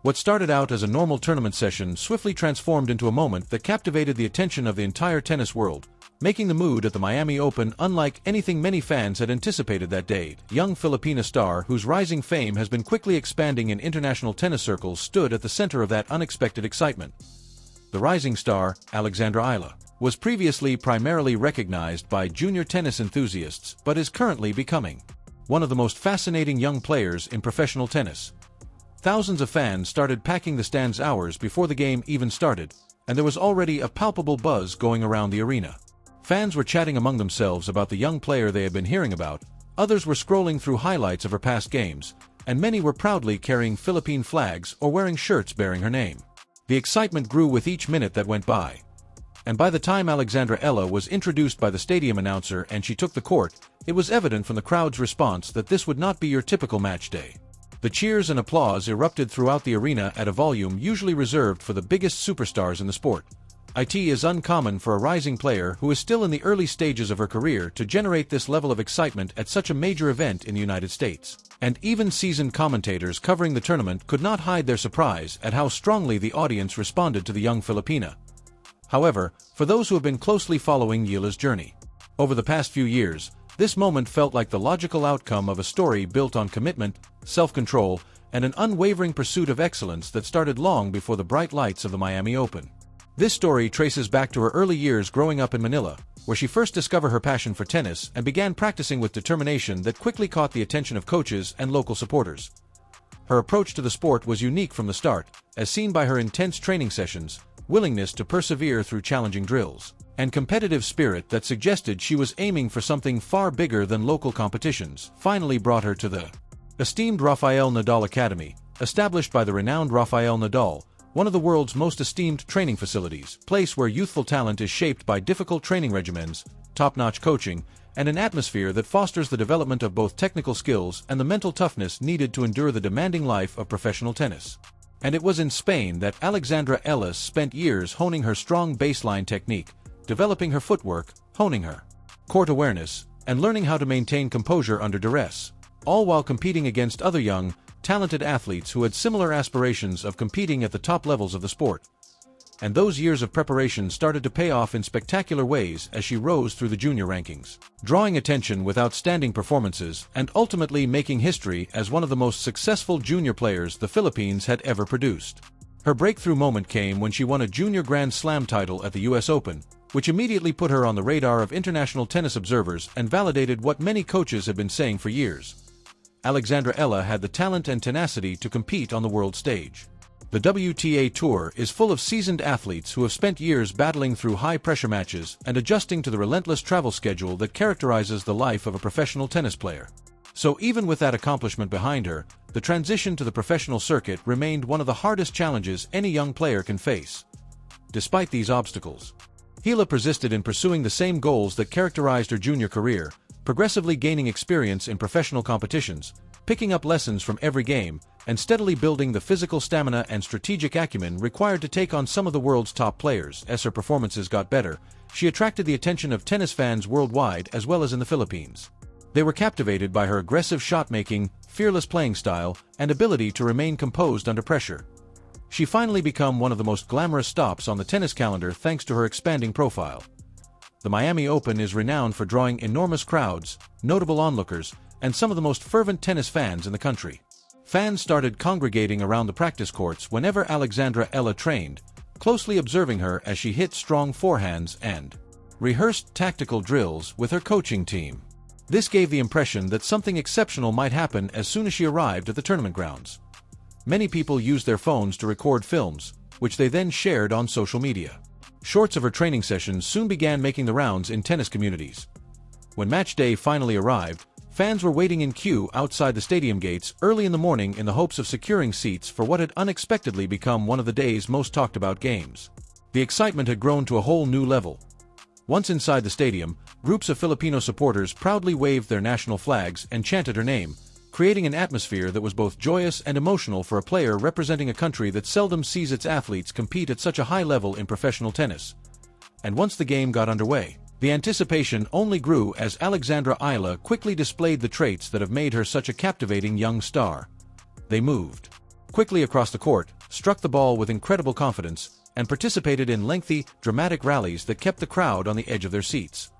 What started out as a normal tournament session swiftly transformed into a moment that captivated the attention of the entire tennis world, making the mood at the Miami Open unlike anything many fans had anticipated that day. Young Filipina star whose rising fame has been quickly expanding in international tennis circles stood at the center of that unexpected excitement. The rising star, Alexandra Eala, was previously primarily recognized by junior tennis enthusiasts but is currently becoming one of the most fascinating young players in professional tennis. Thousands of fans started packing the stands hours before the game even started, and there was already a palpable buzz going around the arena. Fans were chatting among themselves about the young player they had been hearing about, others were scrolling through highlights of her past games, and many were proudly carrying Philippine flags or wearing shirts bearing her name. The excitement grew with each minute that went by. And by the time Alexandra Eala was introduced by the stadium announcer and she took the court, it was evident from the crowd's response that this would not be your typical match day. The cheers and applause erupted throughout the arena at a volume usually reserved for the biggest superstars in the sport. It is uncommon for a rising player who is still in the early stages of her career to generate this level of excitement at such a major event in the United States. And even seasoned commentators covering the tournament could not hide their surprise at how strongly the audience responded to the young Filipina. However, for those who have been closely following Eala's journey over the past few years, this moment felt like the logical outcome of a story built on commitment, self-control, and an unwavering pursuit of excellence that started long before the bright lights of the Miami Open. This story traces back to her early years growing up in Manila, where she first discovered her passion for tennis and began practicing with determination that quickly caught the attention of coaches and local supporters. Her approach to the sport was unique from the start, as seen by her intense training sessions, willingness to persevere through challenging drills, and competitive spirit that suggested she was aiming for something far bigger than local competitions, finally brought her to the esteemed Rafael Nadal Academy, established by the renowned Rafael Nadal, one of the world's most esteemed training facilities, place where youthful talent is shaped by difficult training regimens, top-notch coaching, and an atmosphere that fosters the development of both technical skills and the mental toughness needed to endure the demanding life of professional tennis. And it was in Spain that Alexandra Eala spent years honing her strong baseline technique, developing her footwork, honing her court awareness, and learning how to maintain composure under duress, all while competing against other young, talented athletes who had similar aspirations of competing at the top levels of the sport. And those years of preparation started to pay off in spectacular ways as she rose through the junior rankings, drawing attention with outstanding performances and ultimately making history as one of the most successful junior players the Philippines had ever produced. Her breakthrough moment came when she won a junior Grand Slam title at the US Open, which immediately put her on the radar of international tennis observers and validated what many coaches have been saying for years. Alexandra Eala had the talent and tenacity to compete on the world stage. The WTA Tour is full of seasoned athletes who have spent years battling through high-pressure matches and adjusting to the relentless travel schedule that characterizes the life of a professional tennis player. So even with that accomplishment behind her, the transition to the professional circuit remained one of the hardest challenges any young player can face. Despite these obstacles, Eala persisted in pursuing the same goals that characterized her junior career, progressively gaining experience in professional competitions, picking up lessons from every game, and steadily building the physical stamina and strategic acumen required to take on some of the world's top players. As her performances got better, she attracted the attention of tennis fans worldwide as well as in the Philippines. They were captivated by her aggressive shot-making, fearless playing style, and ability to remain composed under pressure. She finally became one of the most glamorous stops on the tennis calendar thanks to her expanding profile. The Miami Open is renowned for drawing enormous crowds, notable onlookers, and some of the most fervent tennis fans in the country. Fans started congregating around the practice courts whenever Alexandra Eala trained, closely observing her as she hit strong forehands and rehearsed tactical drills with her coaching team. This gave the impression that something exceptional might happen as soon as she arrived at the tournament grounds. Many people used their phones to record films, which they then shared on social media. Shorts of her training sessions soon began making the rounds in tennis communities. When match day finally arrived, fans were waiting in queue outside the stadium gates early in the morning in the hopes of securing seats for what had unexpectedly become one of the day's most talked about games. The excitement had grown to a whole new level. Once inside the stadium, groups of Filipino supporters proudly waved their national flags and chanted her name, creating an atmosphere that was both joyous and emotional for a player representing a country that seldom sees its athletes compete at such a high level in professional tennis. And once the game got underway, the anticipation only grew as Alexandra Eala quickly displayed the traits that have made her such a captivating young star. They moved quickly across the court, struck the ball with incredible confidence, and participated in lengthy, dramatic rallies that kept the crowd on the edge of their seats.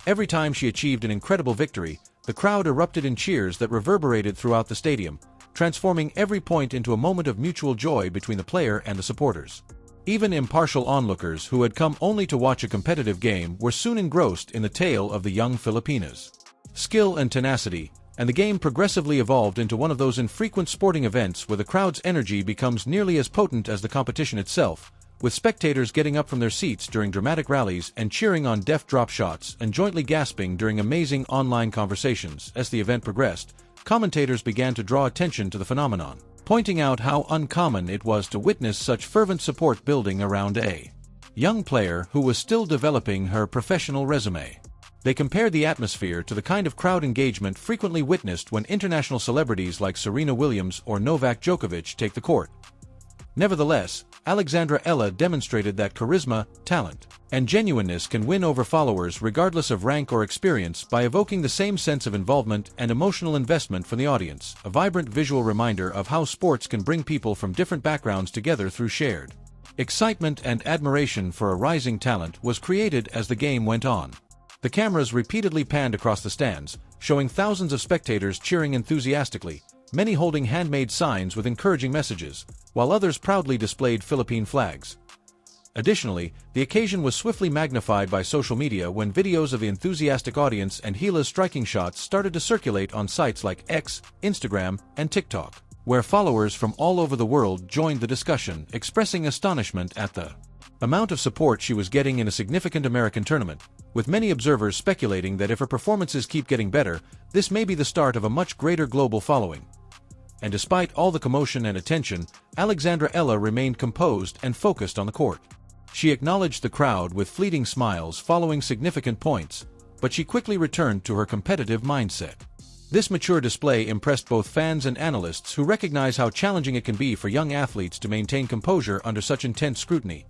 Every time she achieved an incredible victory, the crowd erupted in cheers that reverberated throughout the stadium, transforming every point into a moment of mutual joy between the player and the supporters. Even impartial onlookers who had come only to watch a competitive game were soon engrossed in the tale of the young Filipinas. Skill and tenacity, and the game progressively evolved into one of those infrequent sporting events where the crowd's energy becomes nearly as potent as the competition itself, with spectators getting up from their seats during dramatic rallies and cheering on deft drop shots and jointly gasping during amazing online conversations. As the event progressed, commentators began to draw attention to the phenomenon, pointing out how uncommon it was to witness such fervent support building around a young player who was still developing her professional resume. They compared the atmosphere to the kind of crowd engagement frequently witnessed when international celebrities like Serena Williams or Novak Djokovic take the court. Nevertheless, Alexandra Eala demonstrated that charisma, talent, and genuineness can win over followers regardless of rank or experience by evoking the same sense of involvement and emotional investment from the audience, a vibrant visual reminder of how sports can bring people from different backgrounds together through shared excitement and admiration for a rising talent was created as the game went on. The cameras repeatedly panned across the stands, showing thousands of spectators cheering enthusiastically, many holding handmade signs with encouraging messages, while others proudly displayed Philippine flags. Additionally, the occasion was swiftly magnified by social media when videos of the enthusiastic audience and Eala's striking shots started to circulate on sites like X, Instagram, and TikTok, where followers from all over the world joined the discussion, expressing astonishment at the amount of support she was getting in a significant American tournament, with many observers speculating that if her performances keep getting better, this may be the start of a much greater global following. And despite all the commotion and attention, Alexandra Eala remained composed and focused on the court. She acknowledged the crowd with fleeting smiles following significant points, but she quickly returned to her competitive mindset. This mature display impressed both fans and analysts who recognize how challenging it can be for young athletes to maintain composure under such intense scrutiny.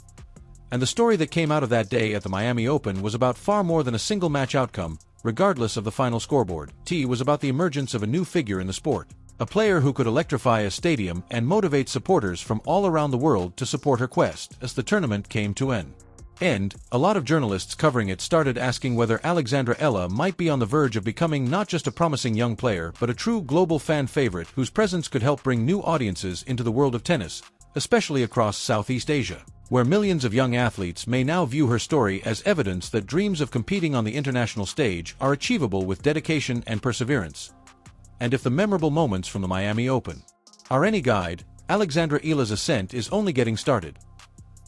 And the story that came out of that day at the Miami Open was about far more than a single match outcome, regardless of the final scoreboard. It was about the emergence of a new figure in the sport, a player who could electrify a stadium and motivate supporters from all around the world to support her quest. As the tournament came to an end, a lot of journalists covering it started asking whether Alexandra Eala might be on the verge of becoming not just a promising young player but a true global fan favorite whose presence could help bring new audiences into the world of tennis, especially across Southeast Asia, where millions of young athletes may now view her story as evidence that dreams of competing on the international stage are achievable with dedication and perseverance. And if the memorable moments from the Miami Open are any guide, Alexandra Eala's ascent is only getting started.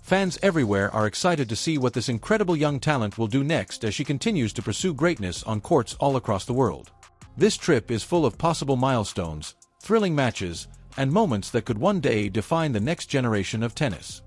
Fans everywhere are excited to see what this incredible young talent will do next as she continues to pursue greatness on courts all across the world. This trip is full of possible milestones, thrilling matches, and moments that could one day define the next generation of tennis.